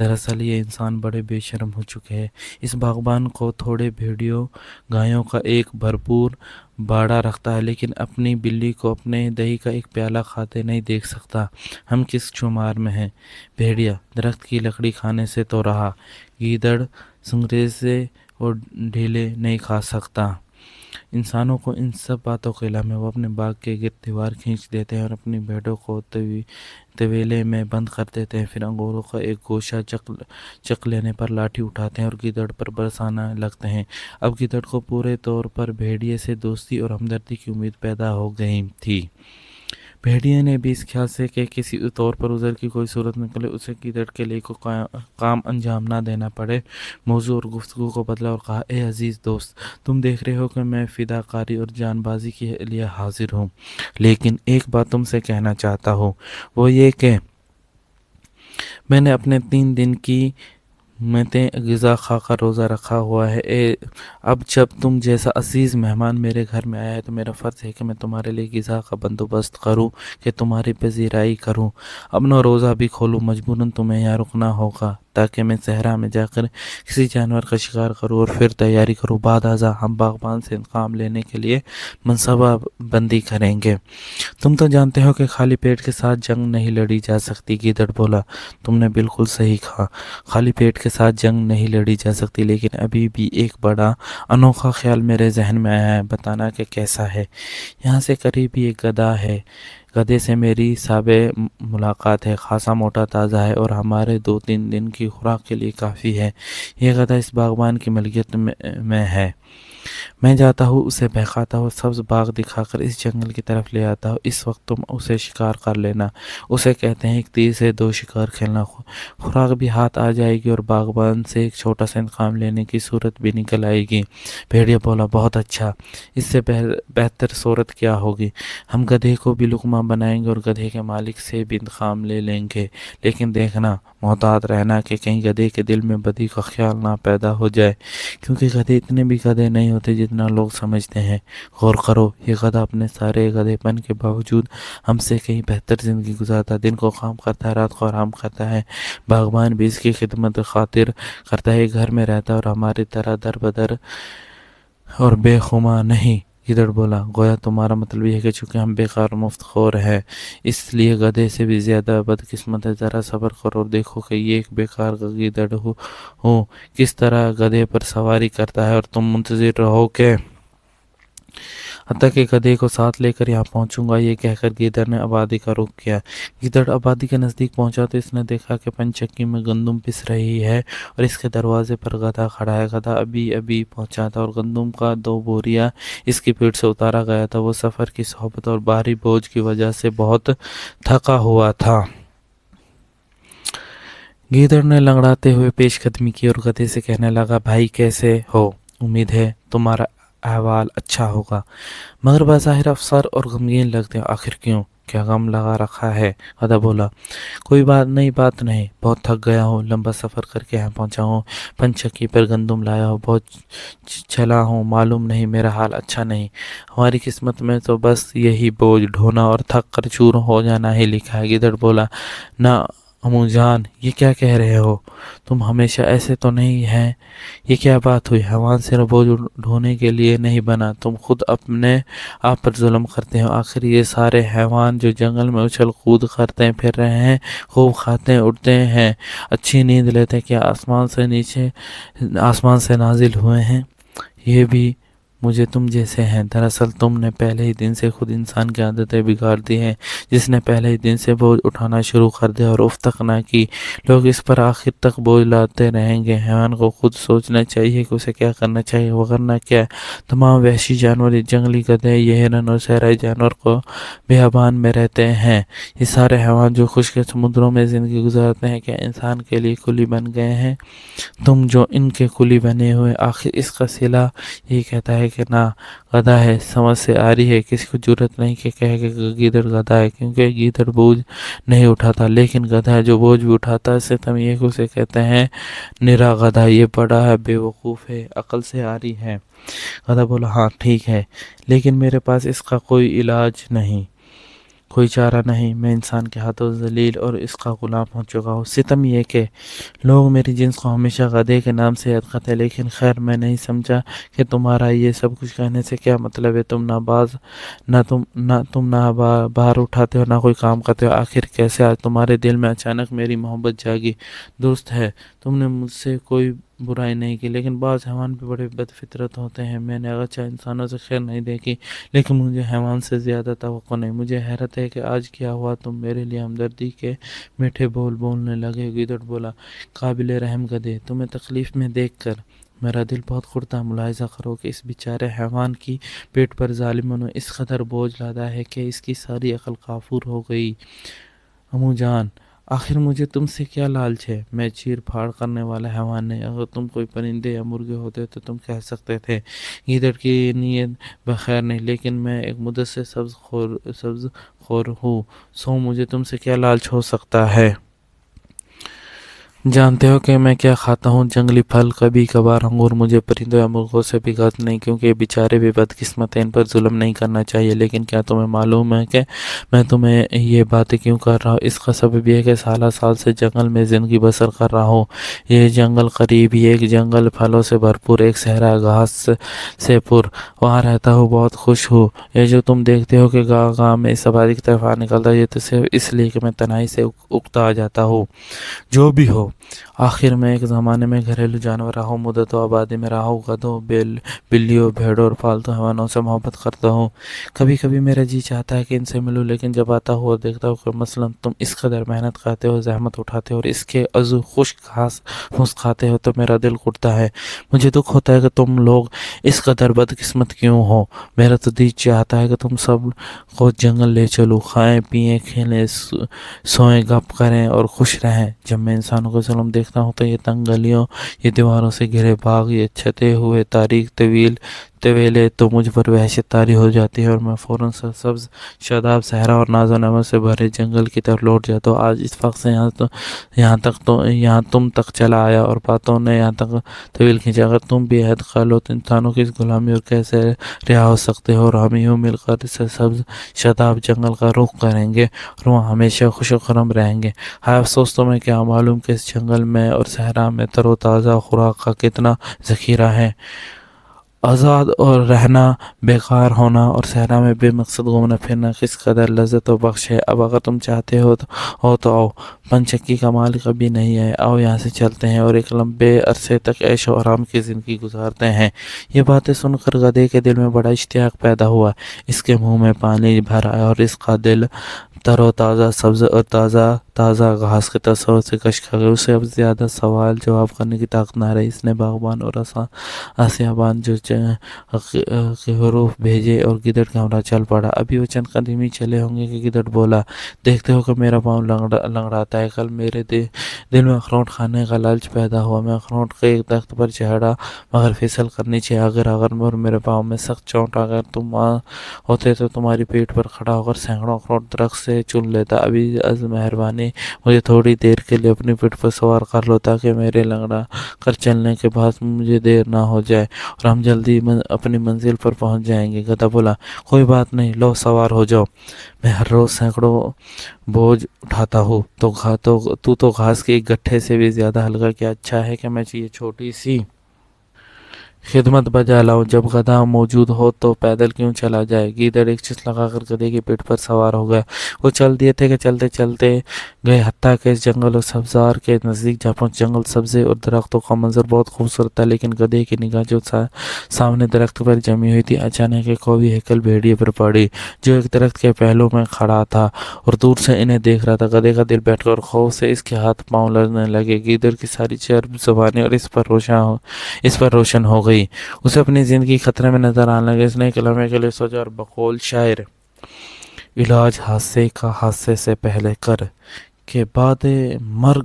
دراصل یہ انسان بڑے بے شرم ہو چکے ہیں۔ اس باغبان کو تھوڑے بھیڑیوں گایوں کا ایک بھرپور باڑا رکھتا ہے، لیکن اپنی بلی کو اپنے دہی کا ایک پیالہ کھاتے نہیں دیکھ سکتا۔ ہم کس شمار میں ہیں؟ بھیڑیا درخت کی لکڑی کھانے سے تو رہا، گیدڑ سنگریزے اور ڈھیلے نہیں کھا سکتا۔ انسانوں کو ان سب باتوں کے علم ہے۔ وہ اپنے باغ کے گرد دیوار کھینچ دیتے ہیں اور اپنی بھیڑوں کو طویلے میں بند کر دیتے ہیں، پھر انگوروں کا ایک گوشہ چک لینے پر لاٹھی اٹھاتے ہیں اور گیدڑ پر برسانا لگتے ہیں۔ اب گیدڑ کو پورے طور پر بھیڑیے سے دوستی اور ہمدردی کی امید پیدا ہو گئی تھی۔ بھیڑیے نے بھی اس خیال سے کہ کسی طور پر عذر کی کوئی صورت نکلے، اسے گیدڑ کے لیے کوئی کام انجام نہ دینا پڑے، موضوع اور گفتگو کو بدلا اور کہا، اے عزیز دوست، تم دیکھ رہے ہو کہ میں فداکاری اور جان بازی کے لیے حاضر ہوں، لیکن ایک بات تم سے کہنا چاہتا ہوں، وہ یہ کہ میں نے اپنے 3 دن کی غذا کھا کر روزہ رکھا ہوا ہے۔ اب جب تم جیسا عزیز مہمان میرے گھر میں آیا ہے تو میرا فرض ہے کہ میں تمہارے لیے غذا کا بندوبست کروں، کہ تمہاری پذیرائی کروں، اپنا روزہ بھی کھولوں۔ مجبوراً تمہیں یہاں رکنا ہوگا تاکہ میں صحرا میں جا کر کسی جانور کا شکار کروں اور پھر تیاری کروں۔ بعد ازاں ہم باغبان سے انتقام لینے کے لیے منصوبہ بندی کریں گے۔ تم تو جانتے ہو کہ خالی پیٹ کے ساتھ جنگ نہیں لڑی جا سکتی۔ گیدڑ بولا، تم نے بالکل صحیح کہا، خالی پیٹ کے ساتھ جنگ نہیں لڑی جا سکتی، لیکن ابھی بھی ایک بڑا انوکھا خیال میرے ذہن میں آیا ہے، بتانا کہ کیسا ہے۔ یہاں سے قریب ہی ایک گدھا ہے، گدھے سے میری سابق ملاقات ہے، خاصا موٹا تازہ ہے اور ہمارے 2-3 دن کی خوراک کے لیے کافی ہے۔ یہ گدھا اس باغبان کی ملکیت میں ہے۔ میں جاتا ہوں، اسے بہکاتا ہوں، سبز باغ دکھا کر اس جنگل کی طرف لے آتا ہوں۔ اس وقت تم اسے شکار کر لینا، اسے کہتے ہیں ایک تیر سے 2 شکار کھیلنا۔ خوراک بھی ہاتھ آ جائے گی اور باغبان سے ایک چھوٹا سا انتقام لینے کی صورت بھی نکل آئے گی۔ بھیڑیا بولا، بہت اچھا، اس سے بہتر صورت کیا ہوگی؟ ہم گدھے کو بھی لقمہ بنائیں گے اور گدھے کے مالک سے بھی انتقام لے لیں گے، لیکن دیکھنا، محتاط رہنا کہ کہیں گدھے کے دل میں بدی کا خیال نہ پیدا ہو جائے، کیونکہ گدھے اتنے بھی گدھے نہیں ہوتے جتنا لوگ سمجھتے ہیں۔ غور کرو، یہ گدھا اپنے سارے گدھے پن کے باوجود ہم سے کہیں بہتر زندگی گزارتا ہے، دن کو کام کرتا ہے، رات کو آرام کرتا ہے، باغبان بھی اس کی خدمت خاطر کرتا ہے، گھر میں رہتا ہے اور ہماری طرح در بدر اور بے خماں نہیں۔ گیدڑ بولا، گویا تمہارا مطلب یہ ہے کہ چونکہ ہم بیکار اور مفت خور ہیں اس لیے گدھے سے بھی زیادہ بدقسمت ہے۔ ذرا صبر کرو اور دیکھو کہ یہ ایک بیکار کا گیدڑ ہوں کس طرح گدھے پر سواری کرتا ہے، اور تم منتظر رہو کہ حتیٰ کہ گدھے کو ساتھ لے کر یہاں پہنچوں گا۔ یہ کہہ کر گیدڑ نے آبادی کا رخ کیا۔ گیدڑ آبادی کے نزدیک پہنچا تو اس نے دیکھا کہ پنچکی میں گندم پس رہی ہے اور اس کے دروازے پر گدھا کھڑا ہے۔ گدھا ابھی پہنچا تھا اور گندم کا 2 بوریا اس کی پیٹھ سے اتارا گیا تھا۔ وہ سفر کی صحبت اور بھاری بوجھ کی وجہ سے بہت تھکا ہوا تھا۔ گیدڑ نے لنگڑاتے ہوئے پیش قدمی کی اور گدھے سے کہنے لگا، بھائی کیسے ہو؟ امید ہے تمہارا احوال اچھا ہوگا، مگر بظاہر افسر اور غمگین لگتے ہو۔ آخر کیوں؟ کیا غم لگا رکھا ہے؟ گدھا بولا، کوئی بات نہیں، بہت تھک گیا ہوں، لمبا سفر کر کے یہاں پہنچا ہوں، پنچکی پر گندم لایا ہوں، بہت چلا ہوں، معلوم نہیں میرا حال اچھا نہیں۔ ہماری قسمت میں تو بس یہی بوجھ ڈھونا اور تھک کر چور ہو جانا ہی لکھا ہے۔ گیدڑ بولا، نہ امو جان، یہ کیا کہہ رہے ہو؟ تم ہمیشہ ایسے تو نہیں ہیں؟ یہ کیا بات ہوئی؟ حیوان صرف بوجھ ڈھونے کے لیے نہیں بنا، تم خود اپنے آپ پر ظلم کرتے ہو۔ آخر یہ سارے حیوان جو جنگل میں اچھل کود کرتے پھر رہے ہیں، خوب کھاتے اڑتے ہیں، اچھی نیند لیتے ہیں، کیا آسمان سے نازل ہوئے ہیں؟ یہ بھی مجھے تم جیسے ہیں۔ دراصل تم نے پہلے ہی دن سے خود انسان کی عادتیں بگاڑ دی ہیں۔ جس نے پہلے ہی دن سے بوجھ اٹھانا شروع کر دیا اور اف تک نہ کی، لوگ اس پر آخر تک بوجھ لاتے رہیں گے۔ حیوان کو خود سوچنا چاہیے کہ اسے کیا کرنا چاہیے، وگرنہ کیا تمام وحشی جانور، جنگلی گدھے، یہ ہرن اور صحرائی جانور کو بیابان میں رہتے ہیں، یہ سارے حیوان جو خشک سمندروں میں زندگی گزارتے ہیں، کیا انسان کے لیے کلی بن گئے ہیں؟ تم جو ان کے کلی بنے ہوئے، آخر اس کا صلہ یہی کہتا ہے کہ نہ گدھا ہے، سمجھ سے آ رہی ہے؟ کسی کو جرأت نہیں کہ کہے کہ گیدڑ گدھا ہے، کیونکہ گیدڑ بوجھ نہیں اٹھاتا، لیکن گدھا جو بوجھ بھی اٹھاتا ہے اسے تمیز اسے کہتے ہیں نرا گدھا۔ یہ بڑا ہے، بے وقوف ہے، عقل سے عاری ہے۔ گدھا بولا، ہاں ٹھیک ہے، لیکن میرے پاس اس کا کوئی علاج نہیں۔ کوئی چارہ نہیں، میں انسان کے ہاتھوں ذلیل اور اس کا غلام ہو چکا ہوں۔ ستم یہ کہ لوگ میری جنس کو ہمیشہ گدھے کے نام سے یاد کرتے ہیں، لیکن خیر میں نہیں سمجھا کہ تمہارا یہ سب کچھ کہنے سے کیا مطلب ہے۔ تم نہ باہر اٹھاتے ہو، نہ کوئی کام کرتے ہو، آخر کیسے آج تمہارے دل میں اچانک میری محبت جاگی؟ درست ہے، تم نے مجھ سے کوئی برائی نہیں کی، لیکن بعض حیوان بھی بڑے بد فطرت ہوتے ہیں۔ میں نے اگرچہ انسانوں سے خیر نہیں دیکھی، لیکن مجھے حیوان سے زیادہ توقع نہیں۔ مجھے حیرت ہے کہ آج کیا ہوا، تم میرے لیے ہمدردی کے میٹھے بول بولنے لگے۔ گیدڑ بولا، قابل رحم گدھے، تمہیں تکلیف میں دیکھ کر میرا دل بہت کرتا ہے۔ ملاحظہ کرو کہ اس بیچارے حیوان کی پیٹ پر ظالموں نے اس قدر بوجھ لادا ہے کہ اس کی ساری عقل کافور ہو گئی۔ امو جان، آخر مجھے تم سے کیا لالچ ہے؟ میں چیر پھاڑ کرنے والا حیوان نہیں، اگر تم کوئی پرندے یا مرغے ہوتے تو تم کہہ سکتے تھے۔ گیدڑ کی نیت بخیر نہیں، لیکن میں ایک مدثر سبز خور ہوں، سو مجھے تم سے کیا لالچ ہو سکتا ہے؟ جانتے ہو کہ میں کیا کھاتا ہوں؟ جنگلی پھل، کبھی کبھار انگور۔ مجھے پرندوں یا مرغوں سے بھی غرض نہیں، کیونکہ یہ بیچارے بھی بدقسمت ہیں، ان پر ظلم نہیں کرنا چاہیے۔ لیکن کیا تمہیں معلوم ہے کہ میں تمہیں یہ باتیں کیوں کر رہا ہوں؟ اس کا سبب یہ ہے کہ سالہ سال سے جنگل میں زندگی بسر کر رہا ہوں۔ یہ جنگل قریب ہی ایک جنگل پھلوں سے بھرپور، ایک صحرا گھاس سے پر، وہاں رہتا ہوں، بہت خوش ہوں۔ یہ جو تم دیکھتے ہو کہ گاہ گاہ میں اس آبادی کی طرف آ نکلتا ہے، یہ تو صرف اس لیے کہ میں تنہائی سے اکتا آ جاتا ہوں۔ جو بھی ہو، آخر میں ایک زمانے میں گھریلو جانور رہا ہوں، مدتوں آبادی میں رہا ہوں، گدھوں، بلیوں، بھیڑوں اور پالتو حیوانوں سے محبت کرتا ہوں۔ کبھی کبھی میرا جی چاہتا ہے کہ ان سے ملوں، لیکن جب آتا ہوں اور دیکھتا ہوں کہ مثلاً تم اس قدر محنت کرتے ہو، زحمت اٹھاتے ہو اور اس کے عضو خشک گھاس پھوس کھاتے ہو، تو میرا دل کٹتا ہے۔ مجھے دکھ ہوتا ہے کہ تم لوگ اس قدر بدقسمت کیوں ہو۔ میرا تو دل چاہتا ہے کہ تم سب کو جنگل لے چلوں، کھائیں پیئیں کھیلیں سوئیں گپ کریں اور خوش رہیں۔ جب میں انسانوں کو ظلم دیکھتا ہوں تو یہ تنگ گلیوں، یہ دیواروں سے گھرے باغ، یہ چھتے ہوئے تاریک طویلے تو مجھ پر وحشت طاری ہو جاتی ہے، اور میں فوراً سبز شاداب صحرا اور ناز و نعمت سے بھرے جنگل کی طرف لوٹ جاتا ہوں۔ آج اس وقت سے یہاں تم تک چلا آیا اور باتوں نے یہاں تک طویل کھینچا۔ اگر تم بھی عہد کر لو تو انسانوں کی اس غلامی اور کیسے رہا ہو سکتے ہو، اور ہم یوں مل کر اس سبز شاداب جنگل کا رخ کریں گے اور وہاں ہمیشہ خوش و خرم رہیں گے۔ ہائے افسوس، تمہیں کیا معلوم کہ اس جنگل میں اور صحرا میں تر و تازہ خوراک کا کتنا ذخیرہ ہے۔ آزاد اور رہنا، بیکار ہونا اور صحرا میں بے مقصد گھومنا پھرنا کس قدر لذت و بخش ہے۔ اب اگر تم چاہتے ہو تو آؤ، پنچکی کا مالک ابھی نہیں ہے، آؤ یہاں سے چلتے ہیں اور ایک لمبے عرصے تک عیش و آرام کی زندگی گزارتے ہیں۔ یہ باتیں سن کر گدھے کے دل میں بڑا اشتیاق پیدا ہوا، اس کے منہ میں پانی بھر آیا اور اس کا دل تر و تازہ سبز اور تازہ گھاس کے تصور سے کشک گیا۔ اسے اب زیادہ سوال جواب کرنے کی طاقت نہ رہی۔ اس نے باغبان اور آسیابان جو کے حروف بھیجے اور گدڑ کا ہمراہ چل پڑا۔ ابھی وہ چند قدم ہی چلے ہوں گے کہ گدڑ بولا، دیکھتے ہو کہ میرا پاؤں لنگڑاتا ہے؟ کل میرے دل میں اخروٹ کھانے کا لالچ پیدا ہوا، میں اخروٹ کے ایک درخت پر چڑھا، مگر پھسل کر نیچے اگر اور میرے پاؤں میں سخت چوٹ آ گئی۔ تم ہوتے تو تمہاری پیٹھ پر کھڑا ہو کر سینکڑوں اخروٹ درخت سے چن لیتا۔ ابھی از مہربانی مجھے تھوڑی دیر کے لیے اپنی پیٹھ پر سوار کر لو، تاکہ میرے لنگڑا کر چلنے کے بعد مجھے دیر نہ ہو جائے اور ہم جلدی اپنی منزل پر پہنچ جائیں گے۔ گدھا بولا، کوئی بات نہیں، لو سوار ہو جاؤ۔ میں ہر روز سینکڑوں بوجھ اٹھاتا ہوں، تو گھاس کے ایک گٹھے سے بھی زیادہ ہلکا، کیا اچھا ہے کہ میں یہ چھوٹی سی خدمت بجا لاؤں۔ جب گدھا موجود ہو تو پیدل کیوں چلا جائے؟ گیدڑ ایک چست لگا کر گدھے کی پیٹھ پر سوار ہو گیا۔ وہ چل دیے تھے کہ چلتے چلتے گئے، حتیٰ کہ اس جنگل اور سبزار کے نزدیک جا پہنچ۔ جنگل، سبزے اور درختوں کا منظر بہت خوبصورت تھا، لیکن گدھے کی نگاہ جو سامنے درخت پر جمی ہوئی تھی، اچانک ایک قوی ہیکل بھیڑیے پر پڑی، جو ایک درخت کے پہلو میں کھڑا تھا اور دور سے انہیں دیکھ رہا تھا۔ گدھے کا دل بیٹھ گیا اور خوف سے اس کے ہاتھ پاؤں لرزنے لگے۔ گیدڑ کی ساری چرب زبانی اور اس پر روشن ہو گئی۔ اسے اپنی زندگی خطرے میں نظر آنے لگی۔ اس نے ایک لمحے کے لیے سوچا اور بقول شاعر، علاج حادثے کا حادثے سے پہلے کر، کہ بعد مرگ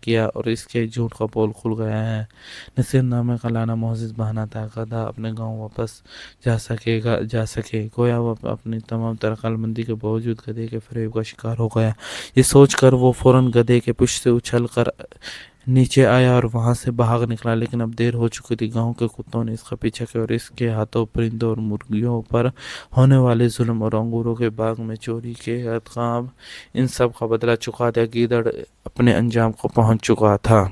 کیا اور اس کے جھوٹ کا پول کھل گیا ہے۔ نصیر نامے کا لانا معزز بہانہ تھا، گدھا اپنے گاؤں واپس جا سکے۔ گویا وہ اپنی تمام تر عقل مندی کے باوجود گدھے کے فریب کا شکار ہو گیا۔ یہ سوچ کر وہ فوراً گدھے کے پشت سے اچھل کر نیچے آیا اور وہاں سے بھاگ نکلا، لیکن اب دیر ہو چکی تھی۔ گاؤں کے کتوں نے اس کا پیچھا کیا اور اس کے ہاتھوں پرندوں اور مرغیوں پر ہونے والے ظلم اور انگوروں کے باغ میں چوری کے ارقام ان سب کا بدلہ چکا دیا۔ گیدڑ اپنے انجام کو پہنچ چکا تھا۔